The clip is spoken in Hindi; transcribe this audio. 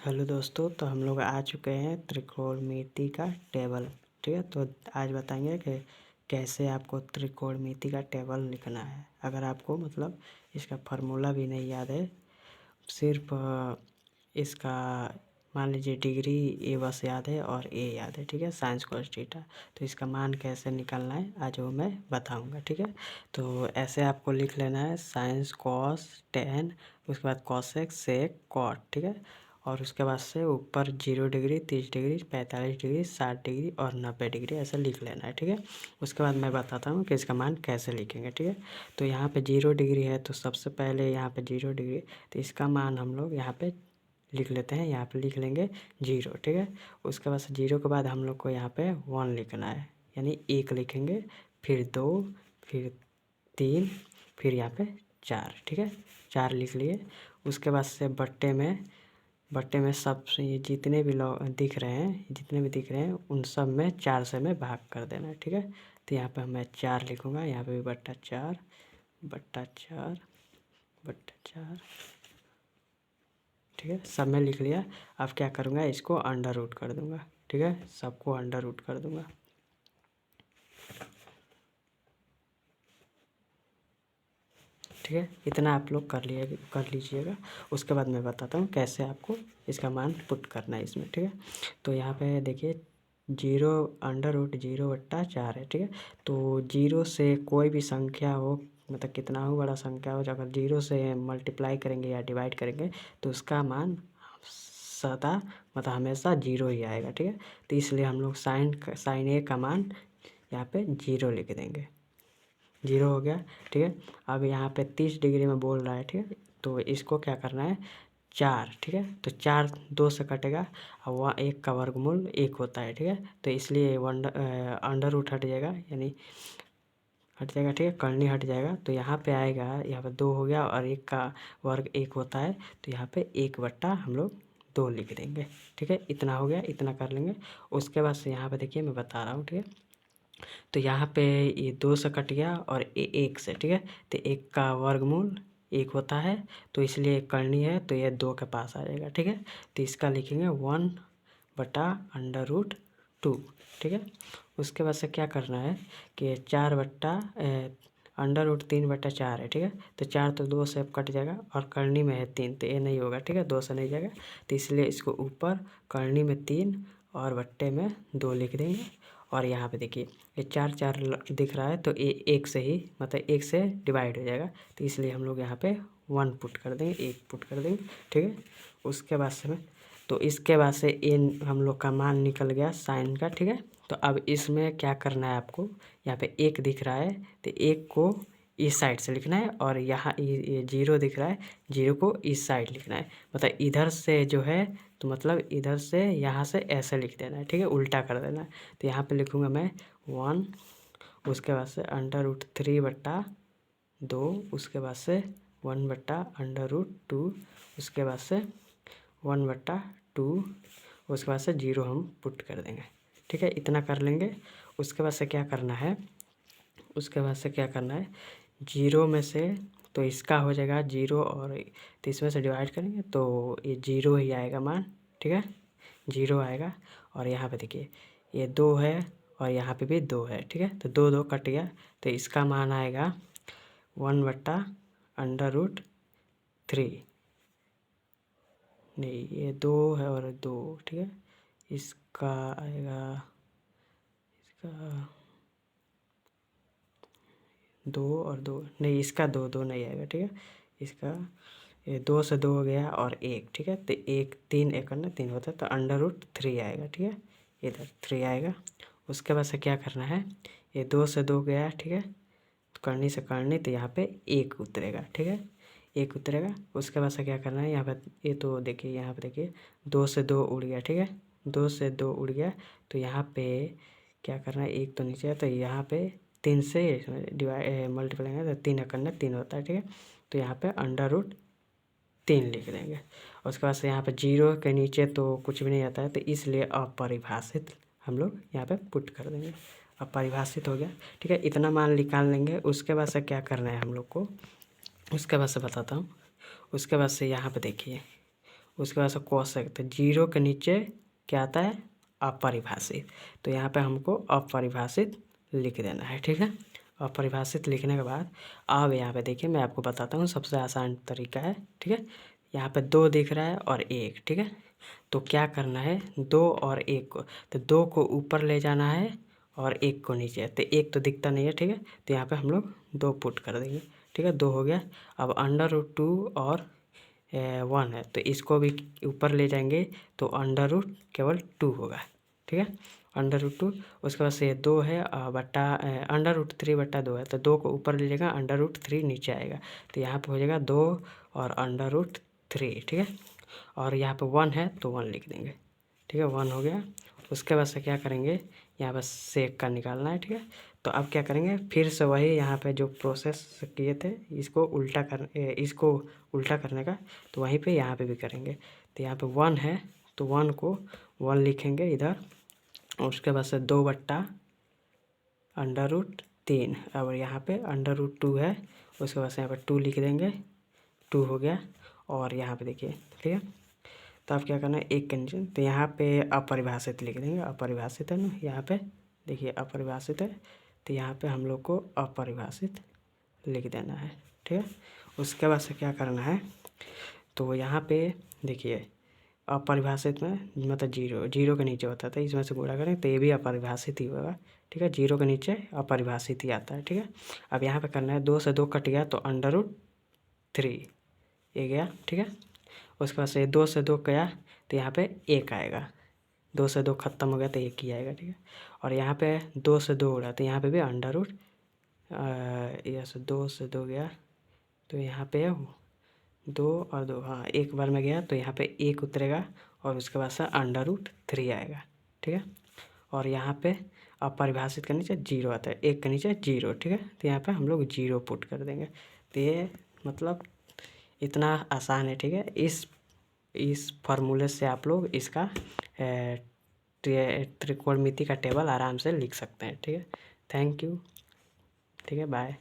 हेलो दोस्तों, तो हम लोग आ चुके हैं त्रिकोणमिति का टेबल। ठीक है, तो आज बताएंगे कि कैसे आपको त्रिकोणमिति का टेबल लिखना है। अगर आपको मतलब इसका फार्मूला भी नहीं याद है, सिर्फ इसका मान लीजिए डिग्री ए बस याद है और ए याद है। ठीक है, साइंस कॉस थीटा, तो इसका मान कैसे निकालना है आज वो मैं बताऊंगा। ठीक है, तो ऐसे आपको लिख लेना है साइंस कॉस टेन, उसके बाद कॉसेक सेक कॉट। ठीक है, और उसके बाद से ऊपर 0 डिग्री, 30 डिग्री, 45 डिग्री, 60 डिग्री और 90 डिग्री ऐसा लिख लेना है। ठीक है, उसके बाद मैं बताता हूँ कि इसका मान कैसे लिखेंगे। ठीक है, तो यहाँ पे 0 डिग्री है, तो सबसे पहले यहाँ पे 0 डिग्री, तो इसका मान हम लोग यहाँ पे लिख लेते हैं। यहाँ पे लिख लेंगे 0। ठीक है, उसके बाद से 0 के बाद हम लोग को यहाँ पे 1 लिखना है, यानी 1 लिखेंगे, फिर 2, फिर 3, फिर यहाँ पे 4। ठीक है, 4 लिख लिए। उसके बाद से बट्टे में सब ये जितने भी लोग दिख रहे हैं, जितने भी दिख रहे हैं उन सब में 4 से में भाग कर देना है। ठीक है, तो यहाँ पे मैं 4 लिखूँगा, यहाँ पे भी बट्टा 4 बट्टा 4 बट्टा 4। ठीक है, सब में लिख लिया। अब क्या करूँगा, इसको अंडर रूट कर दूँगा। ठीक है, सबको अंडर रूट कर दूँगा। ठीक है, इतना आप लोग कर लीजिएगा। उसके बाद मैं बताता हूँ कैसे आपको इसका मान पुट करना है इसमें। ठीक है, तो यहाँ पे देखिए 0 अंडर रूट 0/4 है। ठीक है, तो 0 से कोई भी संख्या हो, मतलब कितना हो बड़ा संख्या हो, अगर 0 से मल्टीप्लाई करेंगे या डिवाइड करेंगे तो उसका मान सदा मतलब हमेशा 0 ही आएगा। ठीक है, तो इसलिए हम लोग साइन ए का मान यहाँ पे 0 लिख देंगे। 0 हो गया। ठीक है, अब यहाँ पे 30 डिग्री में बोल रहा है। ठीक है, तो इसको क्या करना है 4। ठीक है, तो 4 2 से कटेगा और वह 1 का वर्गमूल 1 होता है। ठीक है, तो इसलिए अंडर रूट हट जाएगा, यानी हट जाएगा। ठीक है, करनी हट जाएगा, तो यहाँ पे आएगा, यहाँ पे 2 हो गया और 1 का वर्ग 1 होता है, तो यहाँ पे 1/2 हम लोग 2 लिख देंगे। ठीक है, इतना हो गया, इतना कर लेंगे। उसके बाद से यहाँ पे देखिए मैं बता रहा हूँ। ठीक है, तो यहाँ पे ये 2 से कट गया और 1 से। ठीक है, तो 1 का वर्गमूल 1 होता है, तो इसलिए करनी है, तो ये 2 के पास आ जाएगा। ठीक है, तो इसका लिखेंगे 1/√2। ठीक है, उसके बाद से क्या करना है कि 4/√3/4 है। ठीक है, तो 4 तो 2 से कट जाएगा और करनी में है 3, तो ये नहीं होगा। ठीक है, 2 से नहीं जाएगा, तो इसलिए इसको ऊपर करनी में 3 और बट्टे में 2 लिख देंगे। और यहाँ पे देखिए ये 4 4 दिख रहा है, तो ये 1 से ही मतलब 1 से डिवाइड हो जाएगा, तो इसलिए हम लोग यहाँ पे 1 पुट कर देंगे, 1 पुट कर देंगे। ठीक है, उसके बाद से तो इसके बाद से इन हम लोग का मान निकल गया साइन का। ठीक है, तो अब इसमें क्या करना है आपको, यहाँ पे 1 दिख रहा है, तो 1 को इस साइड से लिखना है, और यहाँ ये 0 दिख रहा है, 0 को इस साइड लिखना है, मतलब इधर से जो है, तो मतलब इधर से यहाँ से ऐसे लिख देना है। ठीक है, उल्टा कर देना है, तो यहाँ पे लिखूँगा मैं 1, उसके बाद से √3/2, उसके बाद से 1/√2, उसके बाद से 1/2, उसके बाद से 0 हम पुट कर देंगे। ठीक है, इतना कर लेंगे। उसके बाद से क्या करना है, उसके बाद से क्या करना है, 0 में से तो इसका हो जाएगा 0, और तो इसमें से डिवाइड करेंगे तो ये 0 ही आएगा मान। ठीक है, 0 आएगा, और यहाँ पे देखिए ये 2 है और यहाँ पे भी 2 है। ठीक है, तो 2 2 कट गया, तो इसका मान आएगा 1/√3। नहीं, ये 2 है और 2। ठीक है, इसका आएगा, इसका 2 और 2 नहीं, इसका 2 2 नहीं आएगा। ठीक है, इसका ये 2 से 2 हो गया और 1। ठीक है, तो 1 3 1 करना 3 होता है, तो √3 आएगा। ठीक है, इधर 3 आएगा। उसके बाद से क्या करना है, ये 2 से 2 गया। ठीक है, तो करनी से करनी, तो यहाँ पे 1 उतरेगा। ठीक है, 1 उतरेगा। उसके बाद से क्या करना है, यहाँ पे ये तो देखिए, यहाँ पे देखिए 2 से 2 उड़ गया। ठीक है, 2 से 2 उड़ गया, तो यहाँ पे क्या करना है, 1 तो नीचे है, तो यहाँ पे 3 से डिवाइड मल्टीप्लाई करें तो 3 करना 3 होता है। ठीक है, तो यहाँ पे √3 लिख देंगे। उसके बाद से यहाँ पे 0 के नीचे तो कुछ भी नहीं आता है, तो इसलिए अपरिभाषित हम लोग यहाँ पे पुट कर देंगे। अपरिभाषित हो गया। ठीक है, इतना मान निकाल लेंगे। उसके बाद से क्या करना है हम लोग को, उसके बाद से बताता हूँ। उसके बाद से यहाँ पे देखिए, उसके बाद से कोसेक। तो जीरो के नीचे क्या आता है, अपरिभाषित। तो यहाँ पे हमको अपरिभाषित लिख देना है, ठीक है। अपरिभाषित लिखने के बाद अब यहाँ पे देखिए मैं आपको बताता हूँ, सबसे आसान तरीका है, ठीक है। यहाँ पे 2 दिख रहा है और 1, ठीक है। तो क्या करना है, 2 और 1 को, तो 2 को ऊपर ले जाना है और 1 को नीचे। तो 1 तो दिखता नहीं है, ठीक है। तो यहाँ पे हम लोग 2 पुट कर देंगे, ठीक है। 2 हो गया। अब अंडर रूट 2 और 1 है, तो इसको भी ऊपर ले जाएंगे तो अंडर रूट केवल 2 होगा, ठीक है। अंडर रूट 2, उसके बाद से 2 है बट्टा अंडर रूट 3/2 है, तो 2 को ऊपर ले जाएगा, अंडर रूट 3 नीचे आएगा। तो यहाँ पे हो जाएगा 2 और अंडर रूट 3, ठीक है। और यहाँ पे 1 है तो 1 लिख देंगे, ठीक है। 1 हो गया। उसके बाद से क्या करेंगे, यहाँ पर सेक का निकालना है, ठीक है। तो अब क्या करेंगे, फिर से वही यहाँ पे जो प्रोसेस किए थे इसको उल्टा करने का, तो वहीं पे यहाँ पे भी करेंगे। तो यहाँ पे 1 है तो 1 को 1 लिखेंगे इधर, उसके बाद से 2/अंडर रूट 3। और यहाँ पे अंडर रूट 2 है, उसके बाद से यहाँ पे 2 लिख देंगे, 2 हो गया। और यहाँ पे देखिए, ठीक है। तो अब क्या करना है, एक कंडीशन, तो यहाँ पे अपरिभाषित लिख देंगे, अपरिभाषित है ना, यहाँ पे देखिए अपरिभाषित है, तो यहाँ पे हम लोग को अपरिभाषित लिख देना है, ठीक है। उसके बाद से क्या करना है, तो यहाँ पे देखिए अपरिभाषित में मतलब जीरो के नीचे होता था, इसमें से गुणा करें तो ये भी अपरिभाषित ही होगा, ठीक है। 0 के नीचे अपरिभाषित ही आता है, ठीक है। अब यहाँ पे करना है, 2 से 2 कट गया तो अंडर रूट 3 ये गया, ठीक है। उसके बाद से 2 से 2 गया तो यहाँ पे 1 आएगा, 2 से 2 खत्म हो गया तो 1 ही आएगा, ठीक है। और यहाँ पे 2 से 2 उड़ा तो यहाँ पे भी से 2 से 2 गया तो यहाँ पे 2 और 2, हाँ, एक बार में गया तो यहाँ पे 1 उतरेगा और उसके बाद से अंडर रूट 3 आएगा, ठीक है। और यहाँ पे अपरिभाषित के नीचे 0 आता है, 1 के नीचे 0, ठीक है। तो यहाँ पे हम लोग 0 पुट कर देंगे। तो ये मतलब इतना आसान है, ठीक है। इस फार्मूले से आप लोग इसका त्रिकोणमिति का टेबल आराम से लिख सकते हैं, ठीक है। थैंक यू, ठीक है, बाय।